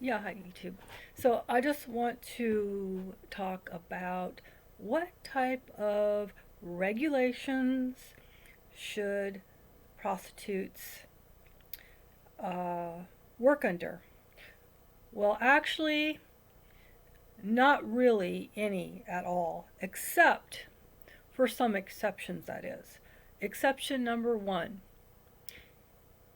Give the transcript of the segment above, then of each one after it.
Yeah, hi YouTube. So I just want to talk about what type of regulations should prostitutes uh, work under. Well, actually, not really any at all, except for some exceptions, that is. Exception number one: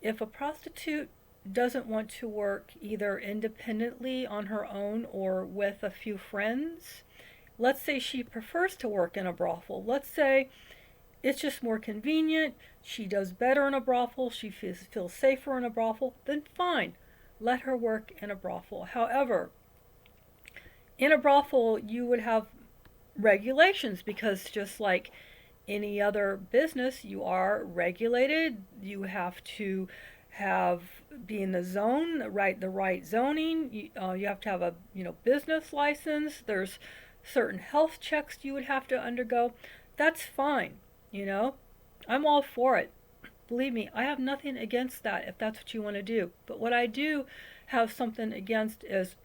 if a prostitute doesn't want to work either independently on her own or with a few friends, let's say she prefers to work in a brothel. Let's say it's just more convenient. She does better in a brothel. She feels safer in a brothel. Then fine. Let her work in a brothel. However, in a brothel, you would have regulations because just like any other business, you are regulated. You have to have be in the zone, the right zoning. You have to have a business license. There's certain health checks you would have to undergo. That's fine. You know, I'm all for it. Believe me, I have nothing against that if that's what you want to do. But what I do have something against is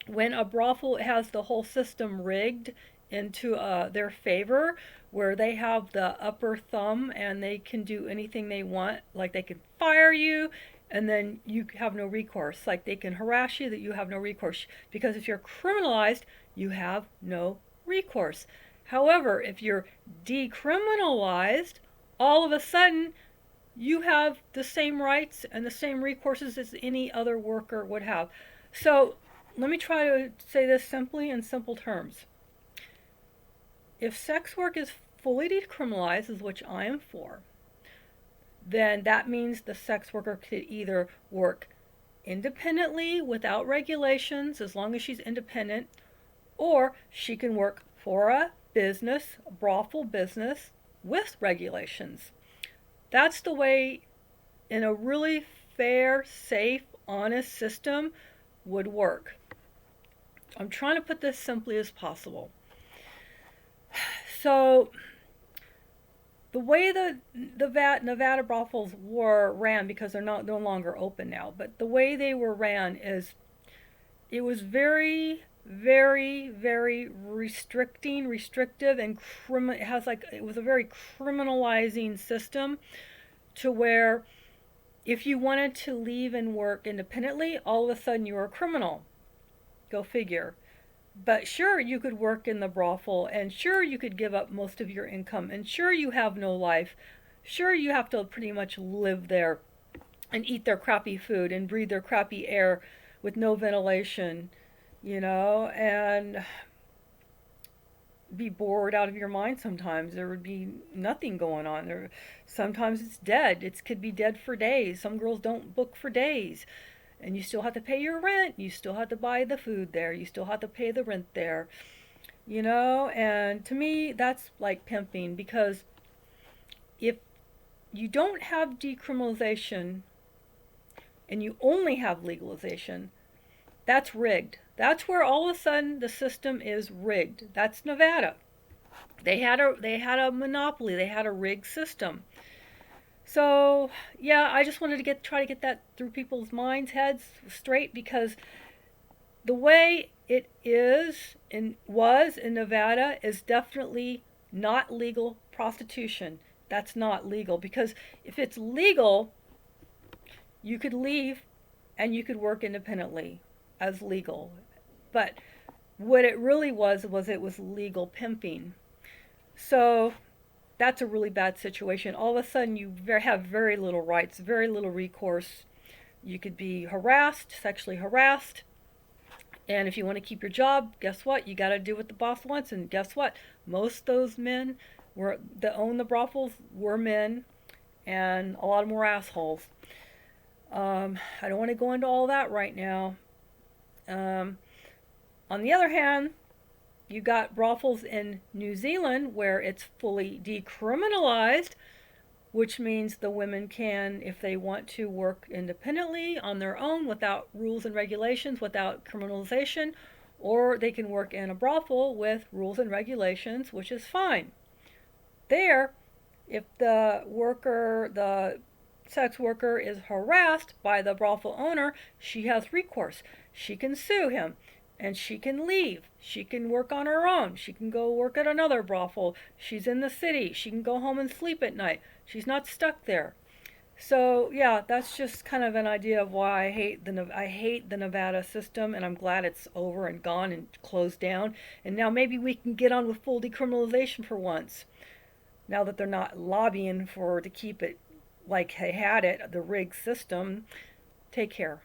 when a brothel has the whole system rigged into their favor, where they have the upper thumb and they can do anything they want, like they can fire you and then you have no recourse, like they can harass you that you have no recourse, because if you're criminalized, you have no recourse. However, if you're decriminalized, all of a sudden you have the same rights and the same recourses as any other worker would have. So let me try to say this simply in simple terms. If sex work is fully decriminalized, is which I am for, then that means the sex worker could either work independently without regulations, as long as she's independent, or she can work for a business, a brothel business, with regulations. That's the way, in a really fair, safe, honest system, would work. I'm trying to put this simply as possible. So the way the Nevada brothels were ran, because they're no longer open now, but the way they were ran is it was very, very, very restrictive, and it was a very criminalizing system, to where if you wanted to leave and work independently, all of a sudden you were a criminal. Go figure. But sure, you could work in the brothel, and sure, you could give up most of your income, and sure, you have no life. Sure, you have to pretty much live there and eat their crappy food and breathe their crappy air with no ventilation, and be bored out of your mind sometimes. There would be nothing going on. Sometimes it's dead. It could be dead for days. Some girls don't book for days. And you still have to pay your rent. You still have to buy the food there. You still have to pay the rent there. And to me, that's like pimping, because if you don't have decriminalization and you only have legalization, that's rigged. That's where all of a sudden the system is rigged. That's Nevada. They had a monopoly. They had a rigged system. So yeah, I just wanted to try to get that through people's minds, heads straight, because the way it is and was in Nevada is definitely not legal prostitution. That's not legal, because if it's legal, you could leave and you could work independently as legal. But what it really was it was legal pimping. So that's a really bad situation. All of a sudden, you have very little rights, very little recourse. You could be harassed, sexually harassed. And if you want to keep your job, guess what? You got to do what the boss wants. And guess what? Most of those men that own the brothels were men, and a lot of them were assholes. I don't want to go into all that right now. Um, on the other hand, you got brothels in New Zealand where it's fully decriminalized, which means the women can, if they want to, work independently on their own without rules and regulations, without criminalization, or they can work in a brothel with rules and regulations, which is fine. There, if the worker, the sex worker is harassed by the brothel owner, she has recourse. She can sue him and she can leave. She can work on her own. She can go work at another brothel. She's in the city. She can go home and sleep at night. She's not stuck there. So yeah, that's just kind of an idea of why I hate the Nevada system, and I'm glad it's over and gone and closed down. And now maybe we can get on with full decriminalization for once. Now that they're not lobbying for to keep it like they had it, the rigged system. Take care.